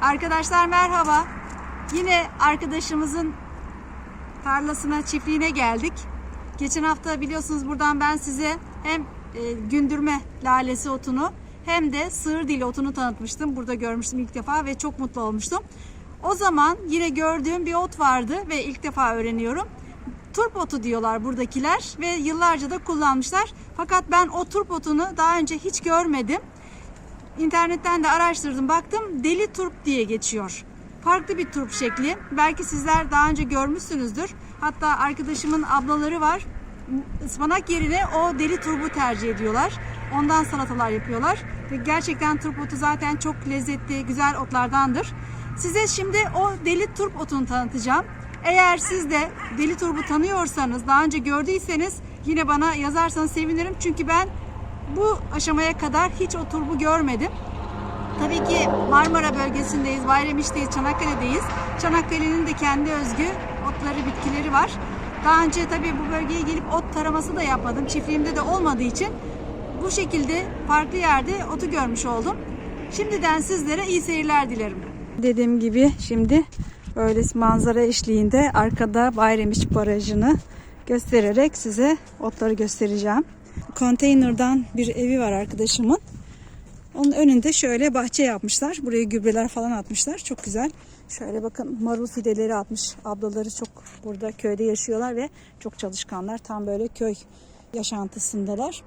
Arkadaşlar merhaba. Yine arkadaşımızın tarlasına, çiftliğine geldik. Geçen hafta biliyorsunuz buradan ben size hem gündürme lalesi otunu hem de sığır dili otunu tanıtmıştım. Burada görmüştüm ilk defa ve çok mutlu olmuştum. O zaman yine gördüğüm bir ot vardı ve ilk defa öğreniyorum. Turp otu diyorlar buradakiler ve yıllarca da kullanmışlar. Fakat ben o turp otunu daha önce hiç görmedim. İnternetten de araştırdım, baktım deli turp diye geçiyor. Farklı bir turp şekli. Belki sizler daha önce görmüşsünüzdür. Hatta arkadaşımın ablaları var. Ispanak yerine o deli turbu tercih ediyorlar. Ondan salatalar yapıyorlar. Ve gerçekten turp otu zaten çok lezzetli, güzel otlardandır. Size şimdi o deli turp otunu tanıtacağım. Eğer siz de deli turbu tanıyorsanız, daha önce gördüyseniz yine bana yazarsanız sevinirim. Çünkü ben bu aşamaya kadar hiç o turbu görmedim. Tabii ki Marmara bölgesindeyiz, Bayramiş'teyiz, Çanakkale'deyiz. Çanakkale'nin de kendi özgü otları, bitkileri var. Daha önce tabii bu bölgeye gelip ot taraması da yapmadım. Çiftliğimde de olmadığı için bu şekilde farklı yerde otu görmüş oldum. Şimdiden sizlere iyi seyirler dilerim. Dediğim gibi şimdi böyle manzara eşliğinde arkada Bayramiş Barajı'nı göstererek size otları göstereceğim. Konteynerdan bir evi var arkadaşımın. Onun önünde şöyle bahçe yapmışlar. Buraya gübreler falan atmışlar. Çok güzel. Şöyle bakın, marul fideleri atmış. Ablaları çok burada köyde yaşıyorlar ve çok çalışkanlar. Tam böyle köy yaşantısındalar.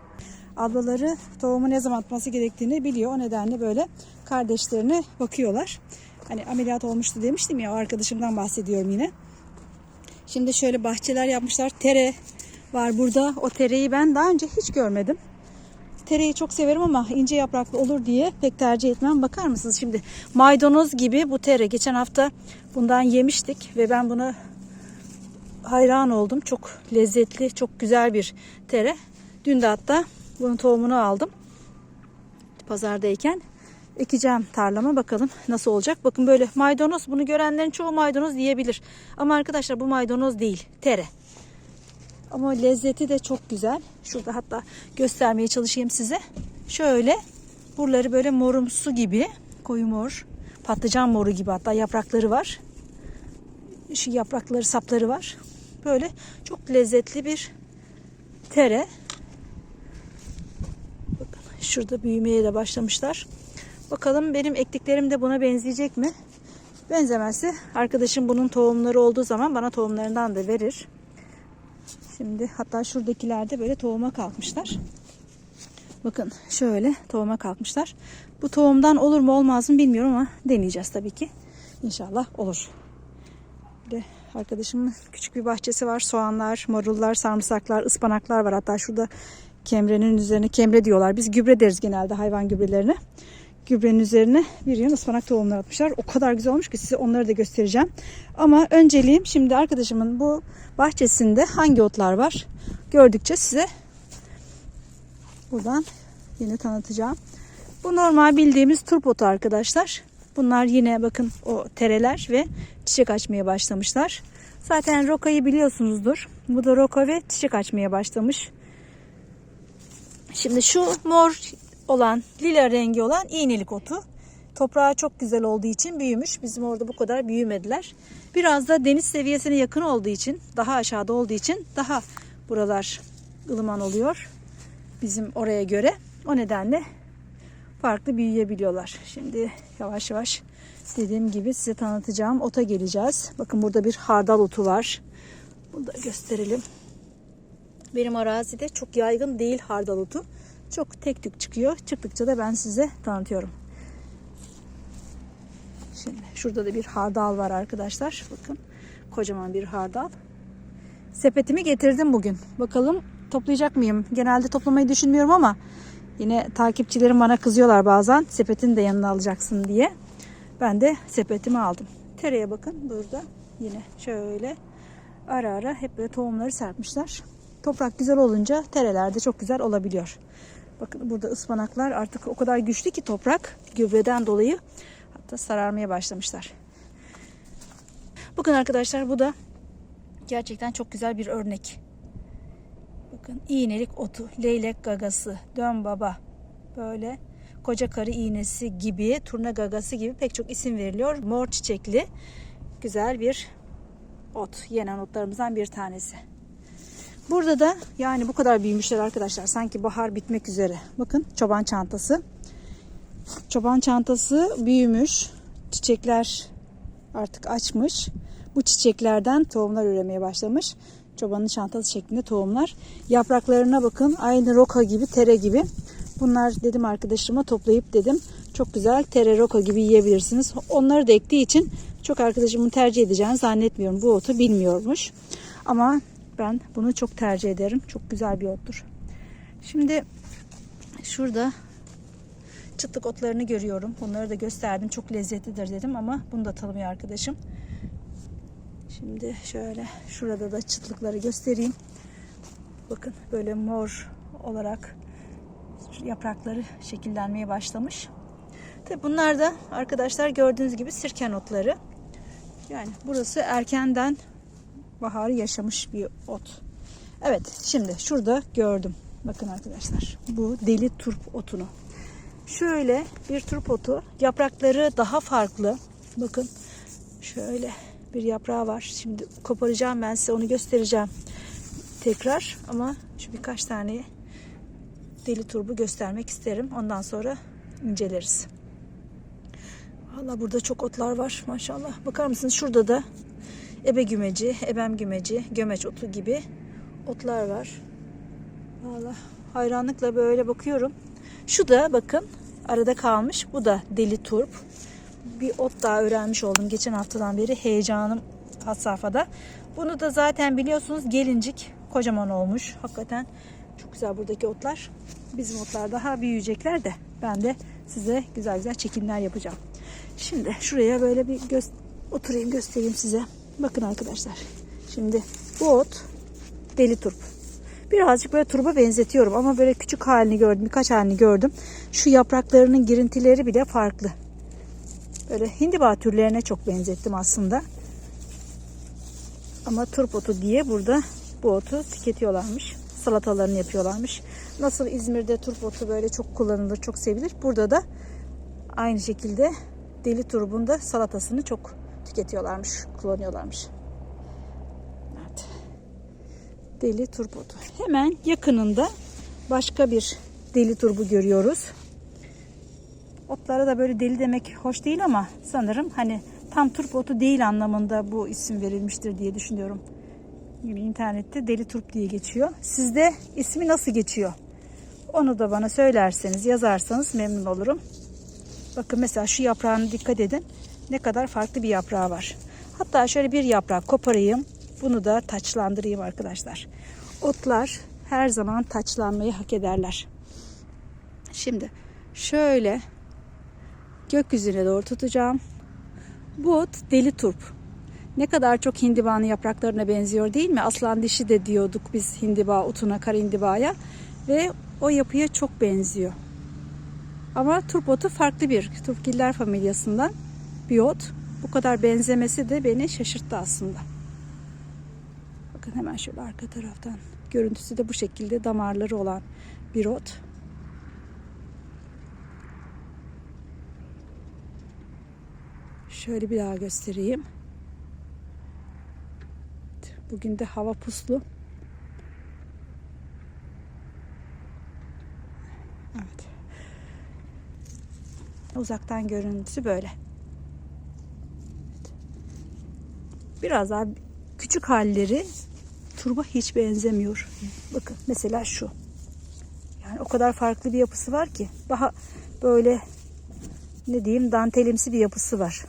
Ablaları tohumu ne zaman atması gerektiğini biliyor. O nedenle böyle kardeşlerine bakıyorlar. Hani ameliyat olmuştu demiştim ya, o arkadaşımdan bahsediyorum yine. Şimdi şöyle bahçeler yapmışlar. Tere var burada. O tereyi ben daha önce hiç görmedim. Tereyi çok severim ama ince yapraklı olur diye pek tercih etmem. Bakar mısınız şimdi, maydanoz gibi bu tere. Geçen hafta bundan yemiştik ve ben buna hayran oldum. Çok lezzetli, çok güzel bir tere. Dün de hatta bunun tohumunu aldım. Pazardayken ekeceğim tarlama, bakalım nasıl olacak. Bakın böyle maydanoz, bunu görenlerin çoğu maydanoz diyebilir. Ama arkadaşlar bu maydanoz değil, tere. Ama lezzeti de çok güzel. Şurada hatta göstermeye çalışayım size. Şöyle buraları böyle morumsu gibi, koyu mor, patlıcan moru gibi, hatta yaprakları var. Şu yaprakları, sapları var. Böyle çok lezzetli bir tere. Bakın şurada büyümeye de başlamışlar. Bakalım benim ektiklerim de buna benzeyecek mi? Benzemezse arkadaşım bunun tohumları olduğu zaman bana tohumlarından da verir. Şimdi hatta şuradakiler de böyle tohuma kalkmışlar. Bakın şöyle tohuma kalkmışlar. Bu tohumdan olur mu olmaz mı bilmiyorum ama deneyeceğiz tabii ki. İnşallah olur. Bir de arkadaşımın küçük bir bahçesi var. Soğanlar, marullar, sarımsaklar, ıspanaklar var. Hatta şurada kemrenin üzerine, kemre diyorlar. Biz gübre deriz genelde hayvan gübrelerine. Gübrenin üzerine bir yığın ıspanak tohumları atmışlar. O kadar güzel olmuş ki size onları da göstereceğim. Ama önceliğim şimdi arkadaşımın bu bahçesinde hangi otlar var gördükçe size buradan yine tanıtacağım. Bu normal bildiğimiz turp otu arkadaşlar. Bunlar yine bakın o tereler ve çiçek açmaya başlamışlar. Zaten rokayı biliyorsunuzdur. Bu da roka ve çiçek açmaya başlamış. Şimdi şu mor olan, lila rengi olan iğnelik otu. Toprağı çok güzel olduğu için büyümüş. Bizim orada bu kadar büyümediler. Biraz da deniz seviyesine yakın olduğu için, daha aşağıda olduğu için daha buralar ılıman oluyor bizim oraya göre. O nedenle farklı büyüyebiliyorlar. Şimdi yavaş yavaş dediğim gibi size tanıtacağım ota geleceğiz. Bakın burada bir hardal otu var. Bunu da gösterelim. Benim arazide çok yaygın değil hardal otu. Çok tek tük çıkıyor. Çıktıkça da ben size tanıtıyorum. Şimdi şurada da bir hardal var arkadaşlar. Bakın kocaman bir hardal. Sepetimi getirdim bugün. Bakalım toplayacak mıyım? Genelde toplamayı düşünmüyorum ama yine takipçilerim bana kızıyorlar bazen. Sepetini de yanına alacaksın diye. Ben de sepetimi aldım. Tereye bakın burada yine şöyle ara ara hep böyle tohumları serpmişler. Toprak güzel olunca tereler de çok güzel olabiliyor. Bakın burada ıspanaklar artık o kadar güçlü ki toprak gübreden dolayı hatta sararmaya başlamışlar. Bakın arkadaşlar, bu da gerçekten çok güzel bir örnek. Bakın iğnelik otu, leylek gagası, dön baba, böyle koca karı iğnesi gibi, turna gagası gibi pek çok isim veriliyor. Mor çiçekli güzel bir ot. Yenen otlarımızdan bir tanesi. Burada da yani bu kadar büyümüşler arkadaşlar. Sanki bahar bitmek üzere. Bakın çoban çantası. Çoban çantası büyümüş. Çiçekler artık açmış. Bu çiçeklerden tohumlar üremeye başlamış. Çobanın çantası şeklinde tohumlar. Yapraklarına bakın. Aynı roka gibi, tere gibi. Bunlar dedim arkadaşıma toplayıp dedim. Çok güzel tere roka gibi yiyebilirsiniz. Onları da ektiği için çok arkadaşımın tercih edeceğini zannetmiyorum. Bu otu bilmiyormuş. Ama ben bunu çok tercih ederim. Çok güzel bir ottur. Şimdi şurada çıtlık otlarını görüyorum. Onları da gösterdim. Çok lezzetlidir dedim ama bunu da tanımıyor arkadaşım. Şimdi şöyle şurada da çıtlıkları göstereyim. Bakın böyle mor olarak yaprakları şekillenmeye başlamış. Tabi bunlar da arkadaşlar gördüğünüz gibi sirken otları. Yani burası erkenden baharı yaşamış bir ot. Evet, şimdi şurada gördüm. Bakın arkadaşlar, bu deli turp otunu. Şöyle bir turp otu, yaprakları daha farklı. Bakın şöyle bir yaprağı var. Şimdi koparacağım, ben size onu göstereceğim tekrar. Ama şu birkaç tane deli turbu göstermek isterim. Ondan sonra inceleriz. Vallahi burada çok otlar var maşallah. Bakar mısınız? Şurada da ebe gümeci, ebem gümeci, gömeç otu gibi otlar var. Vallahi hayranlıkla böyle bakıyorum. Şu da bakın arada kalmış. Bu da deli turp. Bir ot daha öğrenmiş oldum geçen haftadan beri. Heyecanım had safhada. Bunu da zaten biliyorsunuz gelincik kocaman olmuş. Hakikaten çok güzel buradaki otlar. Bizim otlar daha büyüyecekler de ben de size güzel güzel çekimler yapacağım. Şimdi şuraya böyle bir oturayım, göstereyim size. Bakın arkadaşlar. Şimdi bu ot deli turp. Birazcık böyle turba benzetiyorum ama böyle küçük halini gördüm. Birkaç halini gördüm. Şu yapraklarının girintileri bile farklı. Böyle hindiba türlerine çok benzettim aslında. Ama turp otu diye burada bu otu tüketiyorlarmış. Salatalarını yapıyorlarmış. Nasıl İzmir'de turp otu böyle çok kullanılır, çok sevilir. Burada da aynı şekilde deli turbun da salatasını çok tüketiyorlarmış, kullanıyorlarmış. Evet. Deli turp otu. Hemen yakınında başka bir deli turbu görüyoruz. Otlara da böyle deli demek hoş değil ama sanırım hani tam turp otu değil anlamında bu isim verilmiştir diye düşünüyorum. Yine internette deli turp diye geçiyor. Sizde ismi nasıl geçiyor? Onu da bana söylerseniz, yazarsanız memnun olurum. Bakın mesela şu yaprağına dikkat edin. Ne kadar farklı bir yaprağı var. Hatta şöyle bir yaprak koparayım. Bunu da taçlandırayım arkadaşlar. Otlar her zaman taçlanmayı hak ederler. Şimdi şöyle gökyüzüne doğru tutacağım. Bu ot deli turp. Ne kadar çok hindibanın yapraklarına benziyor değil mi? Aslan dişi de diyorduk biz hindiba otuna, kara hindibaya. Ve o yapıya çok benziyor. Ama turp otu farklı bir turpgiller familyasından bir ot. Bu kadar benzemesi de beni şaşırttı aslında. Bakın hemen şöyle arka taraftan. Görüntüsü de bu şekilde, damarları olan bir ot. Şöyle bir daha göstereyim. Bugün de hava puslu. Evet. Uzaktan görüntüsü böyle. Biraz daha küçük halleri turba hiç benzemiyor. Bakın mesela şu. Yani o kadar farklı bir yapısı var ki. Daha böyle ne diyeyim, dantelimsi bir yapısı var.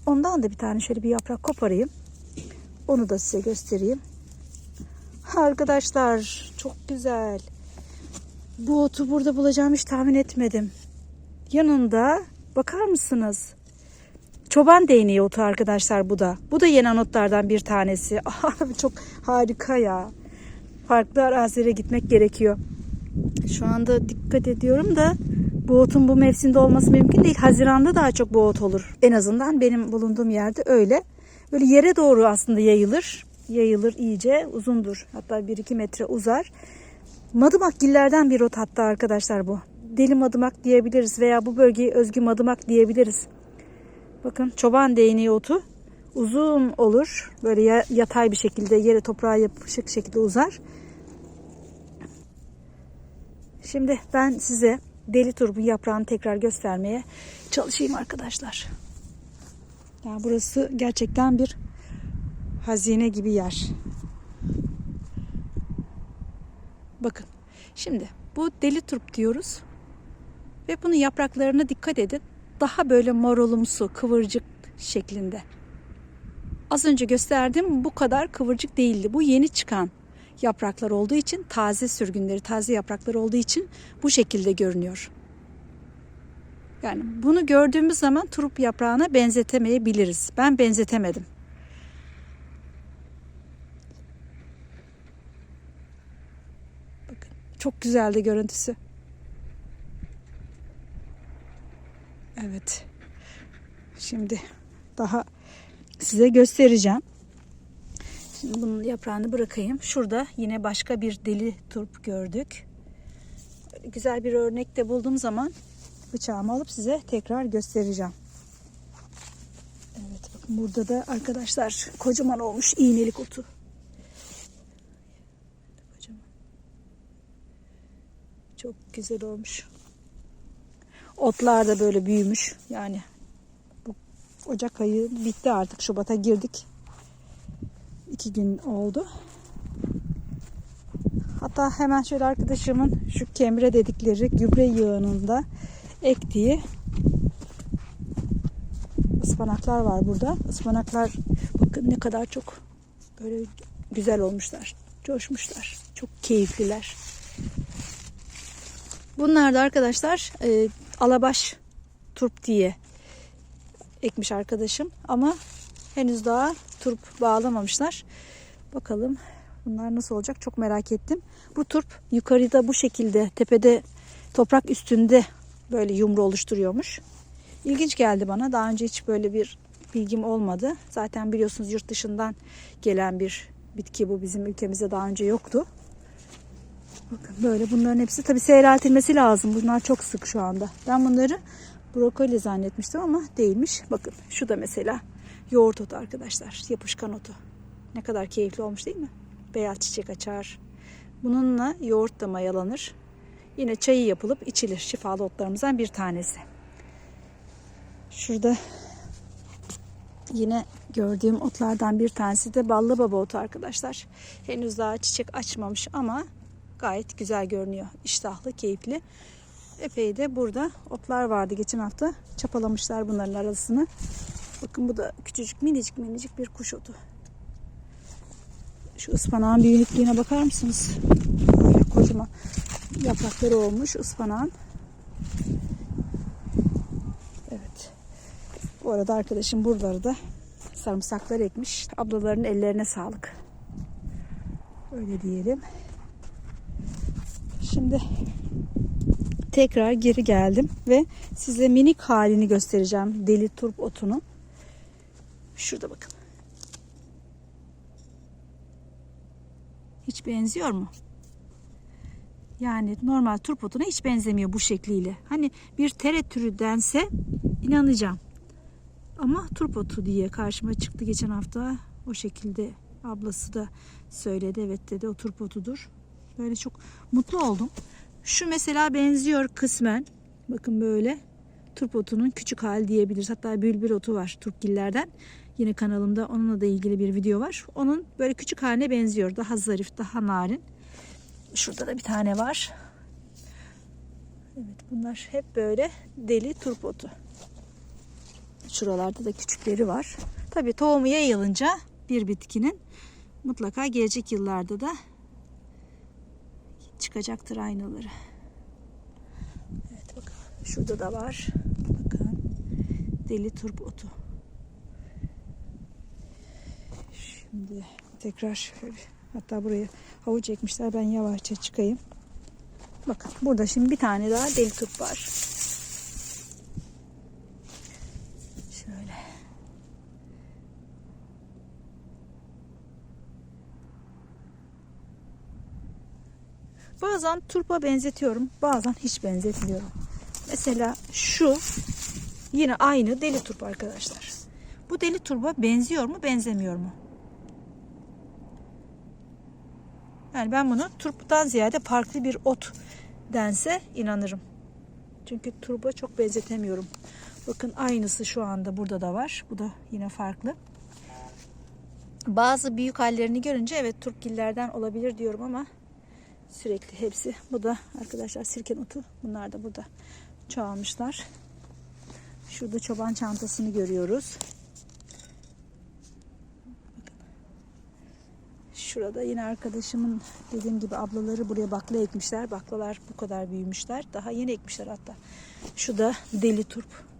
Ondan da bir tane şöyle bir yaprak koparayım. Onu da size göstereyim. Arkadaşlar çok güzel. Bu otu burada bulacağım hiç tahmin etmedim. Yanında bakar mısınız? Çoban değneği otu arkadaşlar bu da. Bu da yenen otlardan bir tanesi. Çok harika ya. Farklı arazilere gitmek gerekiyor. Şu anda dikkat ediyorum da bu otun bu mevsimde olması mümkün değil. Haziran'da daha çok bu ot olur. En azından benim bulunduğum yerde öyle. Böyle yere doğru aslında yayılır. Yayılır iyice, uzundur. Hatta 1-2 metre uzar. Madımakgillerden bir ot hatta arkadaşlar bu. deli madımak diyebiliriz veya bu bölgeye özgü madımak diyebiliriz. Bakın çoban değneği otu uzun olur. Böyle yatay bir şekilde yere toprağa yapışık şekilde uzar. Şimdi ben size deli turbun yaprağını tekrar göstermeye çalışayım arkadaşlar. Yani burası gerçekten bir hazine gibi yer. Bakın şimdi bu deli turp diyoruz. Ve bunun yapraklarına dikkat edin. Daha böyle marulumsu, kıvırcık şeklinde. Az önce gösterdiğim bu kadar kıvırcık değildi. Bu yeni çıkan yapraklar olduğu için, taze sürgünleri, taze yapraklar olduğu için bu şekilde görünüyor. Yani bunu gördüğümüz zaman turp yaprağına benzetemeyebiliriz. Ben benzetemedim. Bakın çok güzeldi görüntüsü. Evet. Şimdi daha size göstereceğim. Şimdi bunun yaprağını bırakayım. Şurada yine başka bir deli turp gördük. Böyle güzel bir örnek de bulduğum zaman bıçağımı alıp size tekrar göstereceğim. Evet bakın burada da arkadaşlar kocaman olmuş iğnelik otu. Kocaman. Çok güzel olmuş. Otlar da böyle büyümüş. Yani bu Ocak ayı bitti artık. Şubat'a girdik. 2 gün oldu. Hatta hemen şöyle arkadaşımın şu kemre dedikleri gübre yığınında ektiği ıspanaklar var burada. Ispanaklar bakın ne kadar çok böyle güzel olmuşlar. Coşmuşlar. Çok keyifliler. Bunlar da arkadaşlar alabaş turp diye ekmiş arkadaşım. Ama henüz daha turp bağlamamışlar. Bakalım bunlar nasıl olacak çok merak ettim. Bu turp yukarıda bu şekilde tepede toprak üstünde böyle yumru oluşturuyormuş. İlginç geldi bana. Daha önce hiç böyle bir bilgim olmadı. Zaten biliyorsunuz yurt dışından gelen bir bitki bu. Bizim ülkemizde daha önce yoktu. Bakın böyle bunların hepsi tabii seyreltilmesi lazım. Bunlar çok sık şu anda. Ben bunları brokoli zannetmiştim ama değilmiş. Bakın şu da mesela yoğurt otu arkadaşlar. Yapışkan otu. Ne kadar keyifli olmuş değil mi? Beyaz çiçek açar. Bununla yoğurt da mayalanır. Yine çayı yapılıp içilir. Şifalı otlarımızdan bir tanesi. Şurada yine gördüğüm otlardan bir tanesi de ballı baba otu arkadaşlar. Henüz daha çiçek açmamış ama gayet güzel görünüyor. İştahlı, keyifli. Epey de burada otlar vardı. Geçen hafta çapalamışlar bunların arasını. Bakın bu da küçücük minicik bir kuş otu. Şu ıspanağın büyüklüğüne bakar mısınız? Böyle kocaman yaprakları olmuş ıspanağın. Evet. Bu arada arkadaşım buraları da sarımsaklar ekmiş. Ablaların ellerine sağlık. Öyle diyelim. Şimdi tekrar geri geldim ve size minik halini göstereceğim deli turp otunun. Şurada bakın. Hiç benziyor mu? Yani normal turp otuna hiç benzemiyor bu şekliyle. Hani bir tere türü dense inanacağım. Ama turp otu diye karşıma çıktı geçen hafta. O şekilde ablası da söyledi. Evet dedi o turp otudur. Böyle çok mutlu oldum. Şu mesela benziyor kısmen. Bakın böyle turp otunun küçük hali diyebiliriz. Hatta bülbül otu var turpgillerden. Yine kanalımda onunla da ilgili bir video var. Onun böyle küçük haline benziyor. Daha zarif, daha narin. Şurada da bir tane var. Evet bunlar hep böyle deli turp otu. Şuralarda da küçükleri var. Tabii tohumu yayılınca bir bitkinin mutlaka gelecek yıllarda da çıkacaktır aynaları. Evet bakın şurada da var. Bakın deli turp otu. Şimdi tekrar şöyle, hatta buraya havuç ekmişler. Ben yavaşça çıkayım. Bakın burada şimdi bir tane daha deli turp var. Şöyle. Bazen turpa benzetiyorum, bazen hiç benzetmiyorum. Mesela şu yine aynı deli turp arkadaşlar. Bu deli turpa benziyor mu, benzemiyor mu? Yani ben bunu turptan ziyade farklı bir ot dense inanırım. Çünkü turpa çok benzetemiyorum. Bakın aynısı şu anda burada da var. Bu da yine farklı. Bazı büyük hallerini görünce evet turpgillerden olabilir diyorum ama sürekli hepsi. Bu da arkadaşlar sirken otu. Bunlar da burada çoğalmışlar. Şurada çoban çantasını görüyoruz. Bakın. Şurada yine arkadaşımın dediğim gibi ablaları buraya bakla ekmişler. Baklalar bu kadar büyümüşler. Daha yeni ekmişler hatta. Şu da deli turp.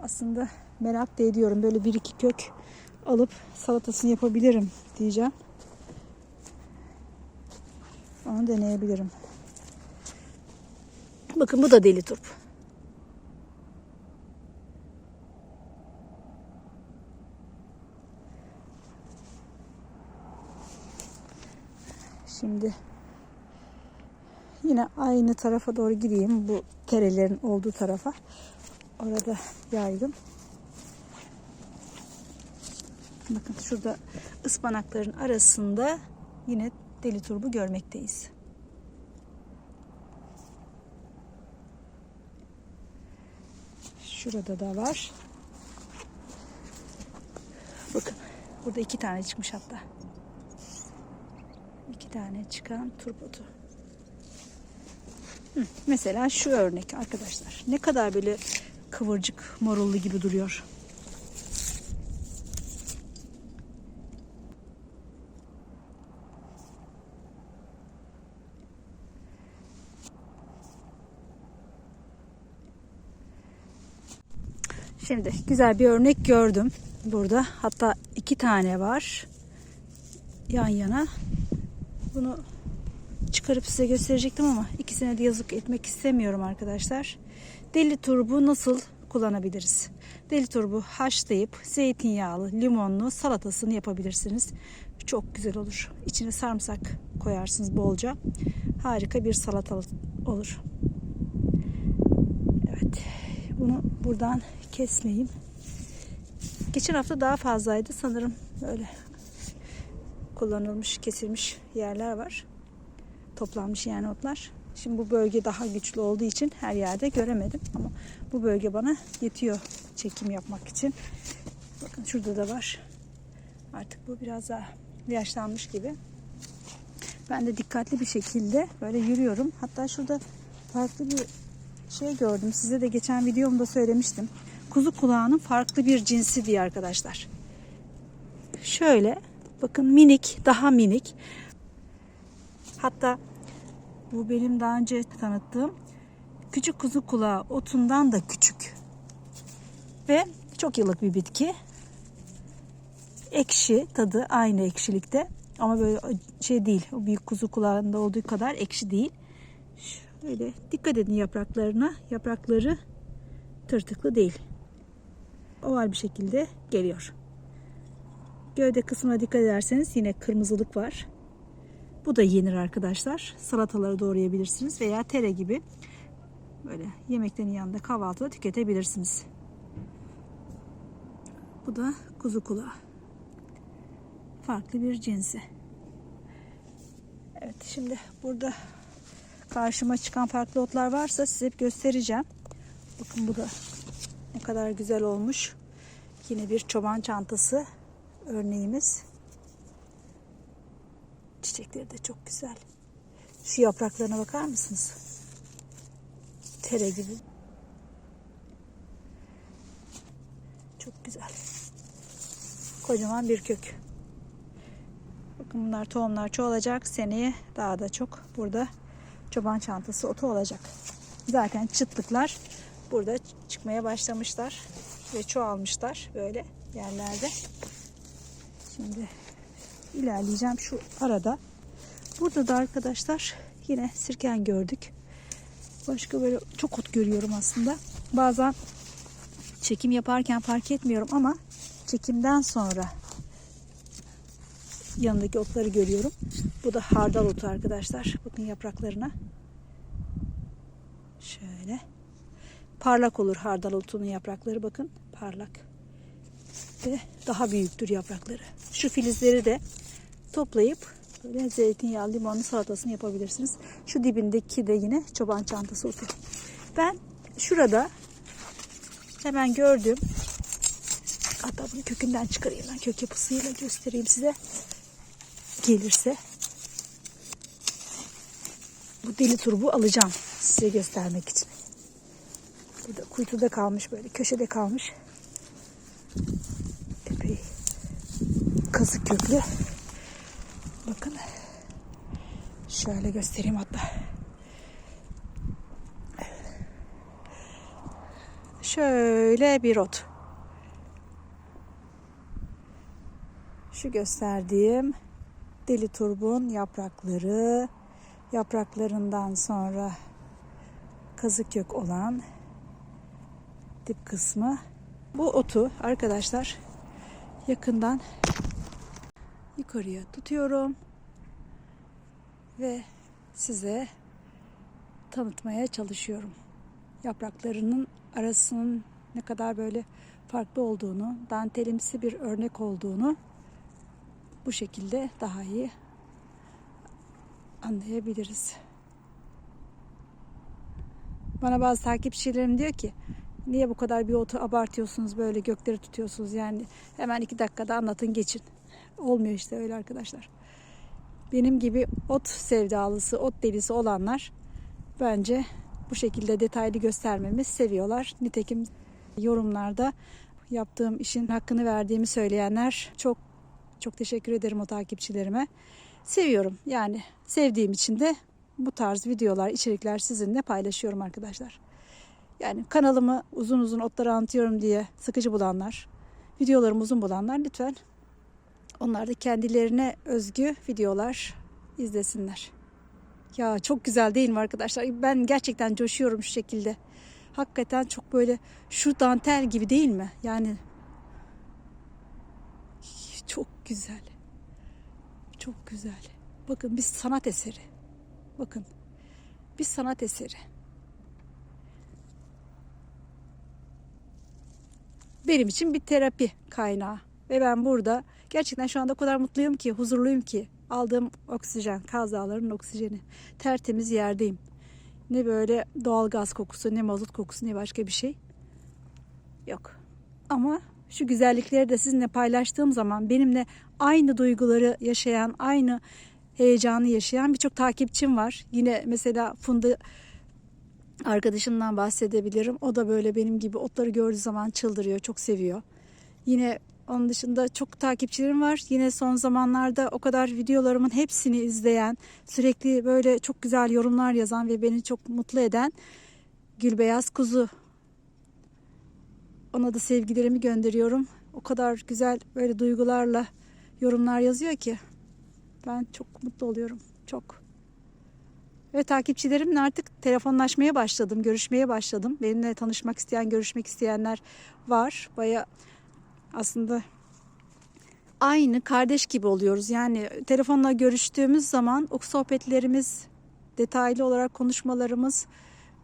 Aslında merak da ediyorum. Böyle bir iki kök alıp salatasını yapabilirim diyeceğim. Onu deneyebilirim. Bakın bu da deli turp. Şimdi yine aynı tarafa doğru gideyim. Bu terelerin olduğu tarafa. Orada yaydım. Bakın şurada ıspanakların arasında yine deli turbu görmekteyiz. Şurada da var. Bakın burada 2 tane çıkmış hatta. 2 tane çıkan turp otu. Mesela şu örnek arkadaşlar. Ne kadar böyle kıvırcık morullu gibi duruyor. Şimdi güzel bir örnek gördüm burada. Hatta 2 tane var yan yana. Bunu çıkarıp size gösterecektim ama ikisine de yazık etmek istemiyorum arkadaşlar. Deli turbu nasıl kullanabiliriz? Deli turbu haşlayıp zeytinyağlı, limonlu salatasını yapabilirsiniz. Çok güzel olur. İçine sarımsak koyarsınız bolca. Harika bir salata olur. Evet. Bunu buradan kesmeyeyim. Geçen hafta daha fazlaydı sanırım. Böyle kullanılmış, kesilmiş yerler var. Toplanmış yani otlar. Şimdi bu bölge daha güçlü olduğu için her yerde göremedim. Ama bu bölge bana yetiyor çekim yapmak için. Bakın şurada da var. Artık bu biraz daha yaşlanmış gibi. Ben de dikkatli bir şekilde böyle yürüyorum. Hatta şurada farklı bir şey gördüm. Size de geçen videomda söylemiştim. Kuzu kulağının farklı bir cinsi diye arkadaşlar. Şöyle bakın minik, daha minik. Hatta bu benim daha önce tanıttığım küçük kuzu kulağı otundan da küçük. Ve çok yıllık bir bitki. Ekşi, tadı aynı ekşilikte. Ama böyle şey değil. O büyük kuzu kulağında olduğu kadar ekşi değil. Şöyle dikkat edin yapraklarına. Yaprakları tırtıklı değil. Oval bir şekilde geliyor. Gövde kısmına dikkat ederseniz yine kırmızılık var. Bu da yenir arkadaşlar. Salataları doğrayabilirsiniz veya tere gibi böyle yemeklerin yanında kahvaltıda tüketebilirsiniz. Bu da kuzu kulağı. Farklı bir cinsi. Evet, şimdi burada karşıma çıkan farklı otlar varsa size göstereceğim. Bakın bu da ne kadar güzel olmuş. Yine bir çoban çantası örneğimiz. Çiçekleri de çok güzel. Şu yapraklarına bakar mısınız? Tere gibi. Çok güzel. Kocaman bir kök. Bakın bunlar tohumlar çoğalacak. Seneye daha da çok burada çoban çantası otu olacak. Zaten çıtlıklar burada çıkmaya başlamışlar ve çoğalmışlar böyle yerlerde. Şimdi ilerleyeceğim şu arada. Burada da arkadaşlar yine sirken gördük. Başka böyle çok ot görüyorum aslında. Bazen çekim yaparken fark etmiyorum ama çekimden sonra yanındaki otları görüyorum. Bu da hardal otu arkadaşlar. Bakın yapraklarına. Şöyle. Parlak olur hardal otunun yaprakları. Bakın parlak. Ve daha büyüktür yaprakları. Şu filizleri de toplayıp böyle zeytinyağlı limonlu salatasını yapabilirsiniz. Şu dibindeki de yine çoban çantası otu. Ben şurada hemen gördüm. Hatta bunu kökünden çıkarayım. Ben kök yapısıyla göstereyim size. Gelirse. Bu deli turbu alacağım size göstermek için. Burada kuytuda kalmış, böyle köşede kalmış. Epey kazık köklü. Bakın. Şöyle göstereyim hatta. Şöyle bir ot. Şu gösterdiğim deli turbun yaprakları, yapraklarından sonra kazık kök olan dip kısmı. Bu otu arkadaşlar yakından yukarıya tutuyorum ve size tanıtmaya çalışıyorum. Yapraklarının arasının ne kadar böyle farklı olduğunu, dantelimsi bir örnek olduğunu bu şekilde daha iyi anlayabiliriz. Bana bazı takipçilerim diyor ki, niye bu kadar bir otu abartıyorsunuz, böyle gökleri tutuyorsunuz, yani hemen 2 dakikada anlatın geçin. Olmuyor işte öyle arkadaşlar. Benim gibi ot sevdalısı, ot delisi olanlar bence bu şekilde detaylı göstermemi seviyorlar. Nitekim yorumlarda yaptığım işin hakkını verdiğimi söyleyenler çok teşekkür ederim o takipçilerime. Seviyorum, yani sevdiğim için de bu tarz videolar, içerikler sizinle paylaşıyorum arkadaşlar. Yani kanalımı uzun uzun otları anlatıyorum diye sıkıcı bulanlar, videolarımı uzun bulanlar lütfen onlar da kendilerine özgü videolar izlesinler. Ya çok güzel değil mi arkadaşlar? Ben gerçekten coşuyorum şu şekilde. Hakikaten çok böyle şu dantel gibi değil mi? Yani çok güzel. Çok güzel. Bakın bir sanat eseri. Bakın. Bir sanat eseri. Benim için bir terapi kaynağı. Ve ben burada gerçekten şu anda o kadar mutluyum ki, huzurluyum ki. Aldığım oksijen, Kaz Dağları'nın oksijeni. Tertemiz yerdeyim. Ne böyle doğal gaz kokusu, ne mazot kokusu, ne başka bir şey yok. Ama şu güzellikleri de sizinle paylaştığım zaman benimle aynı duyguları yaşayan, aynı heyecanı yaşayan birçok takipçim var. Yine mesela Funda arkadaşımdan bahsedebilirim. O da böyle benim gibi otları gördüğü zaman çıldırıyor, çok seviyor. Yine onun dışında çok takipçilerim var. Yine son zamanlarda o kadar videolarımın hepsini izleyen, sürekli böyle çok güzel yorumlar yazan ve beni çok mutlu eden Gülbeyaz Kuzu. Ona da sevgilerimi gönderiyorum. O kadar güzel böyle duygularla yorumlar yazıyor ki ben çok mutlu oluyorum. Çok. Ve takipçilerimle artık telefonlaşmaya başladım, görüşmeye başladım. Benimle tanışmak isteyen, görüşmek isteyenler var. Bayağı aslında aynı kardeş gibi oluyoruz. Yani telefonla görüştüğümüz zaman o sohbetlerimiz, detaylı olarak konuşmalarımız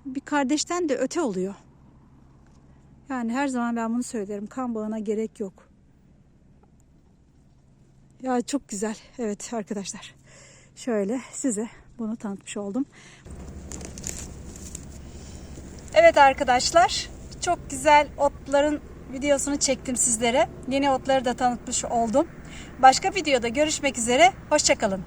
bir kardeşten de öte oluyor. Yani her zaman ben bunu söylerim. Kan bağına gerek yok. Ya çok güzel. Evet arkadaşlar. Şöyle size bunu tanıtmış oldum. Evet arkadaşlar. Çok güzel otların videosunu çektim sizlere. Yeni otları da tanıtmış oldum. Başka videoda görüşmek üzere. Hoşça kalın.